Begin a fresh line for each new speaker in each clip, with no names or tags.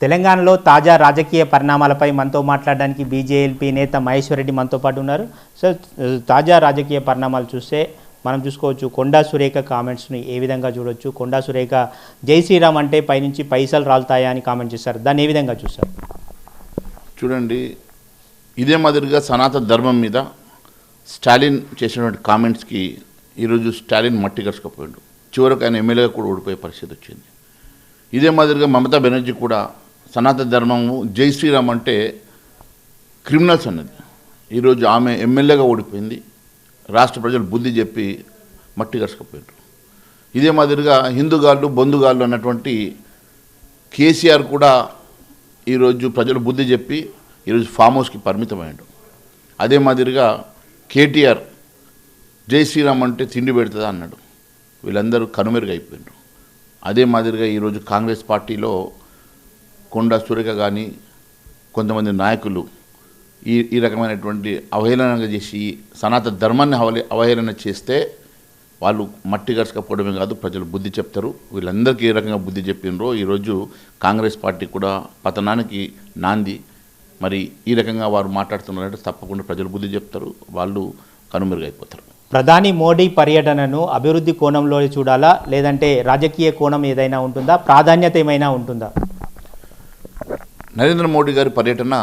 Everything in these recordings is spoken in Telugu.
తెలంగాణలో తాజా రాజకీయ పరిణామాలపై మనతో మాట్లాడడానికి బీజేపీ నేత మహేశ్వర్ రెడ్డి మనతో పాటు ఉన్నారు. సో తాజా రాజకీయ పరిణామాలు చూస్తే మనం చూసుకోవచ్చు కొండా సురేఖ కామెంట్స్ని ఏ విధంగా చూడొచ్చు. కొండా సురేఖ జై శ్రీరామ్ అంటే పైనుంచి పైసలు రాలుతాయా అని కామెంట్ చేశారు. దాన్ని ఏ విధంగా చూస్తారు?
చూడండి, ఇదే మాదిరిగా సనాతన ధర్మం మీద స్టాలిన్ చేసినటువంటి కామెంట్స్కి ఈరోజు స్టాలిన్ మట్టి కరుచుకపోయాడు. చివరకు ఆయన ఎమ్మెల్యేగా కూడా ఓడిపోయే పరిస్థితి వచ్చింది. ఇదే మాదిరిగా మమతా బెనర్జీ కూడా సనాతన ధర్మము జై శ్రీరామ్ అంటే క్రిమినల్స్ అన్నది. ఈరోజు ఆమె ఎమ్మెల్యేగా ఓడిపోయింది. రాష్ట్ర ప్రజలు బుద్ధి చెప్పి మట్టి కరుచుకపోయారు. ఇదే మాదిరిగా హిందూగాళ్ళు బొందుగాళ్ళు అన్నటువంటి కేసీఆర్ కూడా ఈరోజు ప్రజలు బుద్ధి చెప్పి ఈరోజు ఫామ్ హౌస్కి పరిమితమయ్యాడు. అదే మాదిరిగా కేటీఆర్ జై శ్రీరామ్ అంటే తిండి పెడుతుందా అన్నాడు. వీళ్ళందరూ కనుమెరుగైపోయారు. అదే మాదిరిగా ఈరోజు కాంగ్రెస్ పార్టీలో కొండా సురేఖ కానీ కొంతమంది నాయకులు ఈ రకమైనటువంటి అవహేళనగా చేసి సనాతన ధర్మాన్ని అవహేళన చేస్తే వాళ్ళు మట్టి గరుచుకపోవడమే కాదు, ప్రజలు బుద్ధి చెప్తారు. వీళ్ళందరికీ ఏ రకంగా బుద్ధి చెప్పినరో ఈరోజు కాంగ్రెస్ పార్టీ కూడా పతనానికి నాంది. మరి ఈ రకంగా వారు మాట్లాడుతున్నారంటే తప్పకుండా ప్రజలు బుద్ధి చెప్తారు, వాళ్ళు కనుమరుగైపోతారు.
ప్రధాని మోడీ పర్యటనను అభివృద్ధి కోణంలో చూడాలా, లేదంటే రాజకీయ కోణం ఏదైనా ఉంటుందా, ప్రాధాన్యత ఏమైనా ఉంటుందా?
నరేంద్ర మోడీ గారి పర్యటన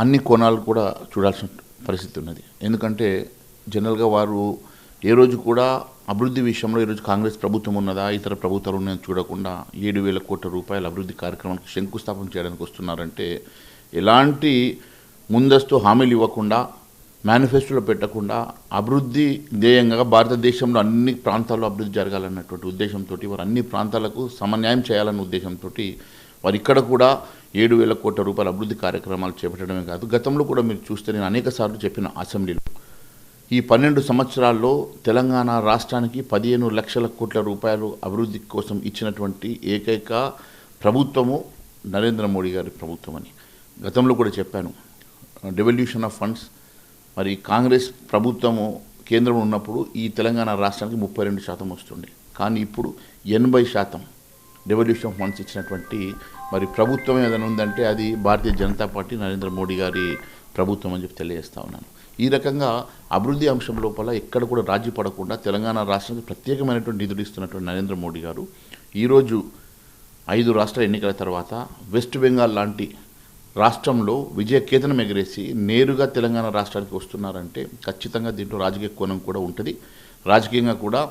అన్ని కోణాలు కూడా చూడాల్సిన పరిస్థితి ఉన్నది. ఎందుకంటే జనరల్గా వారు ఏ రోజు కూడా అభివృద్ధి విషయంలో ఈరోజు కాంగ్రెస్ ప్రభుత్వం ఉన్నదా ఇతర ప్రభుత్వాలు ఉన్నాయని చూడకుండా 7,000 కోట్ల రూపాయల అభివృద్ధి కార్యక్రమానికి శంకుస్థాపన చేయడానికి వస్తున్నారంటే ఎలాంటి ముందస్తు హామీలు ఇవ్వకుండా మేనిఫెస్టోలో పెట్టకుండా అభివృద్ధి ధ్యేయంగా భారతదేశంలో అన్ని ప్రాంతాల్లో అభివృద్ధి జరగాలన్నటువంటి ఉద్దేశంతో వారు అన్ని ప్రాంతాలకు సమన్యాయం చేయాలన్న ఉద్దేశంతో వారు ఇక్కడ కూడా 7,000 కోట్ల రూపాయల అభివృద్ధి కార్యక్రమాలు చేపట్టడమే కాదు, గతంలో కూడా మీరు చూస్తే నేను అనేక సార్లు చెప్పిన అసెంబ్లీలో ఈ 12 సంవత్సరాల్లో తెలంగాణ రాష్ట్రానికి 15 లక్షల కోట్ల రూపాయలు అభివృద్ధి కోసం ఇచ్చినటువంటి ఏకైక ప్రభుత్వము నరేంద్ర మోడీ గారి ప్రభుత్వం అని గతంలో కూడా చెప్పాను. డెవల్యూషన్ ఆఫ్ ఫండ్స్ మరి కాంగ్రెస్ ప్రభుత్వము కేంద్రంలో ఉన్నప్పుడు ఈ తెలంగాణ రాష్ట్రానికి 32% వస్తుండే, కానీ ఇప్పుడు 80% డెవల్యూషన్ ఆఫ్ ఫండ్స్ ఇచ్చినటువంటి మరి ప్రభుత్వం ఏదైనా ఉందంటే అది భారతీయ జనతా పార్టీ నరేంద్ర మోడీ గారి ప్రభుత్వం అని చెప్పి తెలియజేస్తా ఉన్నాను. ఈ రకంగా అభివృద్ధి అంశం లోపల ఎక్కడ కూడా రాజీ పడకుండా తెలంగాణ రాష్ట్రానికి ప్రత్యేకమైనటువంటి నిధులు ఇస్తున్నటువంటి నరేంద్ర మోడీ గారు ఈరోజు 5 రాష్ట్ర ఎన్నికల తర్వాత వెస్ట్ బెంగాల్ లాంటి రాష్ట్రంలో విజయకేతనం ఎగరేసి నేరుగా తెలంగాణ రాష్ట్రానికి వస్తున్నారంటే ఖచ్చితంగా దీంట్లో రాజకీయ కోణం కూడా ఉంటుంది. రాజకీయంగా కూడా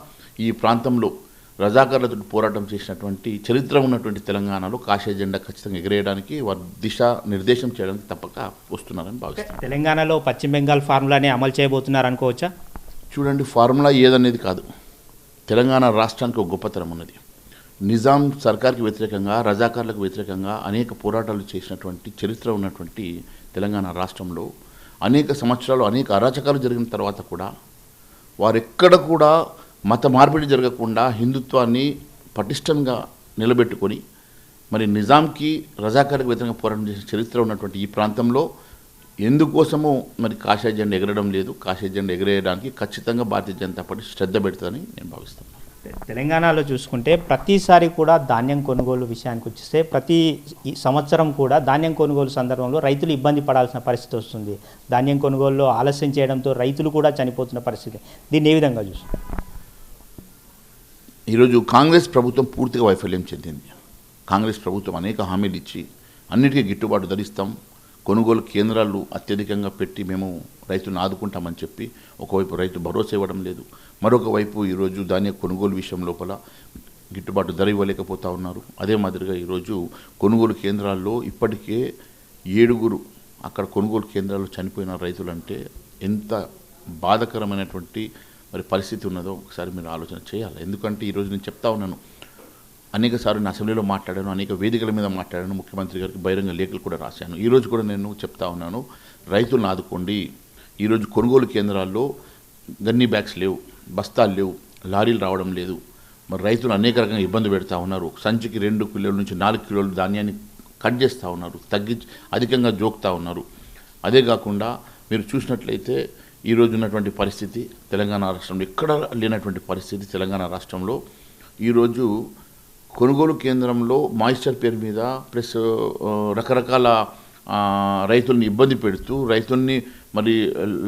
ఈ ప్రాంతంలో రజాకార్లతో పోరాటం చేసినటువంటి చరిత్ర ఉన్నటువంటి తెలంగాణలో కాషాయ జెండా ఖచ్చితంగా ఎగరేయడానికి వారు దిశ నిర్దేశం చేయడానికి తప్పక వస్తున్నారని భావిస్తారు.
తెలంగాణలో పశ్చిమ బెంగాల్ ఫార్ములానే అమలు చేయబోతున్నారు అనుకోవచ్చా?
చూడండి, ఫార్ములా ఏదనేది కాదు, తెలంగాణ రాష్ట్రానికి ఒక గొప్పతనం ఉన్నది. నిజాం సర్కార్కి వ్యతిరేకంగా రజాకార్లకు వ్యతిరేకంగా అనేక పోరాటాలు చేసినటువంటి చరిత్ర ఉన్నటువంటి తెలంగాణ రాష్ట్రంలో అనేక సంవత్సరాలు అనేక అరాచకాలు జరిగిన తర్వాత కూడా వారెక్కడ కూడా మత మార్పిడి జరగకుండా హిందుత్వాన్ని పటిష్టంగా నిలబెట్టుకొని మరి నిజాంకి రజాకార్లకు వ్యతిరేకంగా పోరాటం చేసిన చరిత్ర ఉన్నటువంటి ఈ ప్రాంతంలో ఎందుకోసమో మరి కాషాయ జెండా ఎగరడం లేదు. కాషాయ జెండా ఎగరేయడానికి ఖచ్చితంగా భారతీయ జనతా పార్టీ శ్రద్ధ పెడుతుందని నేను భావిస్తున్నాను.
తెలంగాణలో చూసుకుంటే ప్రతిసారి కూడా ధాన్యం కొనుగోలు విషయానికి వచ్చేస్తే ప్రతి సంవత్సరం కూడా ధాన్యం కొనుగోలు సందర్భంలో రైతులు ఇబ్బంది పడాల్సిన పరిస్థితి వస్తుంది. ధాన్యం కొనుగోలులో ఆలస్యం చేయడంతో రైతులు కూడా చనిపోతున్న పరిస్థితి. దీన్ని ఏ విధంగా చూస్తారు?
ఈరోజు కాంగ్రెస్ ప్రభుత్వం పూర్తిగా వైఫల్యం చెందింది. కాంగ్రెస్ ప్రభుత్వం అనేక హామీలు ఇచ్చి అన్నిటికీ గిట్టుబాటు ధరిస్తాం, కొనుగోలు కేంద్రాలు అత్యధికంగా పెట్టి మేము రైతులను ఆదుకుంటామని చెప్పి ఒకవైపు రైతు భరోసా ఇవ్వడం లేదు, మరొక వైపు ఈరోజు ధాన్య కొనుగోలు విషయం లోపల గిట్టుబాటు ధర ఇవ్వలేకపోతూ ఉన్నారు. అదే మాదిరిగా ఈరోజు కొనుగోలు కేంద్రాల్లో ఇప్పటికే 7 అక్కడ కొనుగోలు కేంద్రాల్లో చనిపోయిన రైతులంటే ఎంత బాధాకరమైనటువంటి మరి పరిస్థితి ఉన్నదో ఒకసారి మీరు ఆలోచన చేయాలి. ఎందుకంటే ఈరోజు నేను చెప్తా ఉన్నాను, అనేక సార్లు నేను అసెంబ్లీలో మాట్లాడాను, అనేక వేదికల మీద మాట్లాడాను, ముఖ్యమంత్రి గారికి బహిరంగ లేఖలు కూడా రాశాను. ఈరోజు కూడా నేను చెప్తా ఉన్నాను, రైతులను ఆదుకోండి. ఈరోజు కొనుగోలు కేంద్రాల్లో గన్నీ బ్యాగ్స్ లేవు, బస్తాలు లేవు, లారీలు రావడం లేదు. మరి రైతులు అనేక రకంగా ఇబ్బంది పెడతా ఉన్నారు. సంచికి 2 కిలోల నుంచి 4 కిలోల ధాన్యాన్ని కట్ చేస్తూ ఉన్నారు, తగ్గించి అధికంగా జోక్తా ఉన్నారు. అదే కాకుండా మీరు చూసినట్లయితే ఈరోజు ఉన్నటువంటి పరిస్థితి తెలంగాణ రాష్ట్రంలో ఎక్కడ లేనటువంటి పరిస్థితి తెలంగాణ రాష్ట్రంలో ఈరోజు కొనుగోలు కేంద్రంలో మాయిశ్చర్ పేరు మీద ప్లస్ రకరకాల రైతుల్ని ఇబ్బంది పెడుతూ రైతుల్ని మరి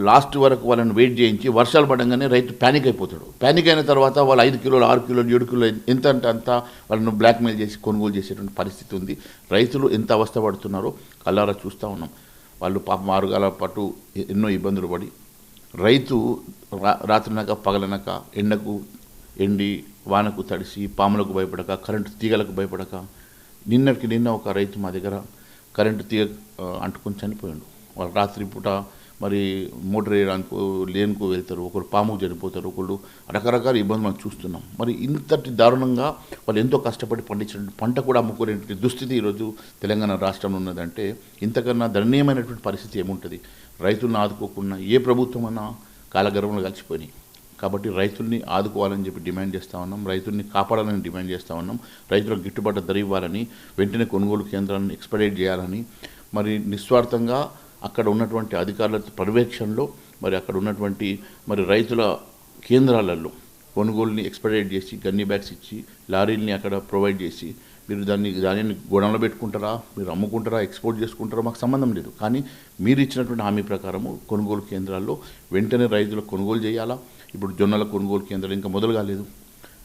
లాస్ట్ వరకు వాళ్ళని వెయిట్ చేయించి వర్షాలు పడంగానే రైతు ప్యానిక్ అయిపోతాడు. ప్యానిక్ అయిన తర్వాత వాళ్ళు 5 కిలోలు 6 కిలోలు 7 కిలోలు ఎంత అంటే అంత వాళ్ళను బ్లాక్మెయిల్ చేసి కొనుగోలు చేసేటువంటి పరిస్థితి ఉంది. రైతులు ఎంత అవస్థ పడుతున్నారో కళ్ళారా చూస్తూ ఉన్నాం. వాళ్ళు పాపం 6 గంటల పాటు ఎన్నో ఇబ్బందులు పడి రైతు రాత్రినక పగలనక ఎండకు ఎండి వానకు తడిసి పాములకు భయపడక కరెంటు తీగలకు భయపడక నిన్న ఒక రైతు మా దగ్గర కరెంటు తీగ అంటుకొని చనిపోయాడు. వాళ్ళు రాత్రిపూట మరి మోటార్ వేయడానికి లేనుకు వెళ్తారు, ఒకరు పాముకు చనిపోతారు, ఒకళ్ళు రకరకాల ఇబ్బందులు మనం చూస్తున్నాం. మరి ఇంతటి దారుణంగా వాళ్ళు ఎంతో కష్టపడి పండించిన పంట కూడా అమ్ముకునేటువంటి దుస్థితి ఈరోజు తెలంగాణ రాష్ట్రంలో ఉన్నదంటే ఇంతకన్నా దయనీయమైనటువంటి పరిస్థితి ఏముంటుంది? రైతులను ఆదుకోకుండా ఏ ప్రభుత్వం అన్నా కాలగర్భంలో కలిసిపోయినాయి. కాబట్టి రైతుల్ని ఆదుకోవాలని చెప్పి డిమాండ్ చేస్తూ ఉన్నాం, రైతుల్ని కాపాడాలని డిమాండ్ చేస్తూ ఉన్నాం, రైతులకు గిట్టుబాటు ధర ఇవ్వాలని, వెంటనే కొనుగోలు కేంద్రాలను ఎక్స్పెడైట్ చేయాలని, మరి నిస్వార్థంగా అక్కడ ఉన్నటువంటి అధికారుల పర్యవేక్షణలో మరి అక్కడ ఉన్నటువంటి మరి రైతుల కేంద్రాలలో కొనుగోలుని ఎక్స్పెడైట్ చేసి గన్నీ బ్యాగ్స్ ఇచ్చి లారీల్ని అక్కడ ప్రొవైడ్ చేసి మీరు దానిని గోడంలో పెట్టుకుంటారా, మీరు అమ్ముకుంటారా, ఎక్స్పోర్ట్ చేసుకుంటారా, మాకు సంబంధం లేదు. కానీ మీరు ఇచ్చినటువంటి హామీ ప్రకారము కొనుగోలు కేంద్రాల్లో వెంటనే రైతులకు కొనుగోలు చేయాలా. ఇప్పుడు జొన్నల కొనుగోలు కేంద్రాలు ఇంకా మొదలు కాలేదు,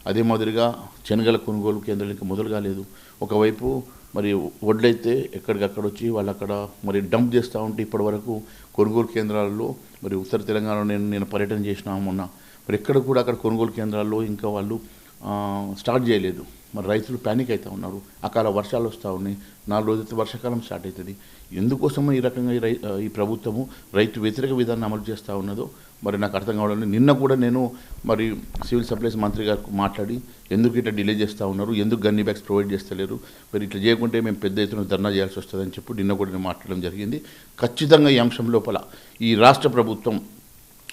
అదే మాదిరిగా శనగల కొనుగోలు కేంద్రాలు ఇంకా మొదలు కాలేదు. ఒకవైపు మరి వడ్లయితే ఎక్కడికక్కడ వచ్చి వాళ్ళు అక్కడ మరి డంప్ చేస్తూ ఉంటే ఇప్పటి వరకు కొనుగోలు కేంద్రాల్లో మరి ఉత్తర తెలంగాణలో నేను పర్యటన చేసినా మొన్న, మరి ఎక్కడ కూడా అక్కడ కొనుగోలు కేంద్రాల్లో ఇంకా వాళ్ళు స్టార్ట్ చేయలేదు. మరి రైతులు ప్యానిక్ అవుతూ ఉన్నారు. అకాల వర్షాలు వస్తూ ఉన్నాయి, 4 రోజులతో వర్షాకాలం స్టార్ట్ అవుతుంది. ఎందుకోసమో ఈ రకంగా ఈ ప్రభుత్వము రైతు వ్యతిరేక విధానాన్ని అమలు చేస్తూ ఉన్నదో మరి నాకు అర్థం కావడం. నిన్న కూడా నేను మరి సివిల్ సప్లైస్ మంత్రి గారికి మాట్లాడి ఎందుకు ఇట్లా డిలే చేస్తూ ఉన్నారు, ఎందుకు గన్నీ బ్యాగ్స్ ప్రొవైడ్ చేస్తలేరు, మరి ఇట్లా చేయకుంటే మేము పెద్ద ఎత్తున ధర్నా చేయాల్సి వస్తుందని చెప్పి నిన్న కూడా నేను మాట్లాడడం జరిగింది. ఖచ్చితంగా ఈ అంశం లోపల ఈ రాష్ట్ర ప్రభుత్వం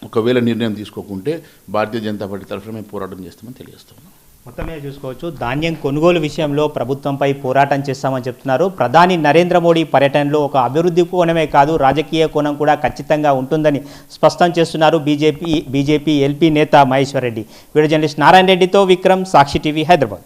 ఒకవేళ నిర్ణయం తీసుకోకుంటే భారతీయ జనతా పార్టీ తరఫున మేము పోరాటం చేస్తామని తెలియజేస్తున్నాం.
మొత్తం మీద చూసుకోవచ్చు, ధాన్యం కొనుగోలు విషయంలో ప్రభుత్వంపై పోరాటం చేస్తామని చెప్తున్నారు. ప్రధాని నరేంద్ర మోడీ పర్యటనలో ఒక అభివృద్ధి కోణమే కాదు రాజకీయ కోణం కూడా ఖచ్చితంగా ఉంటుందని స్పష్టం చేస్తున్నారు బీజేపీ ఎల్పీ నేత మహేశ్వర్ రెడ్డి. వీడియో జర్నలిస్ట్ నారాయణ రెడ్డితో విక్రమ్, సాక్షి టీవీ, హైదరాబాద్.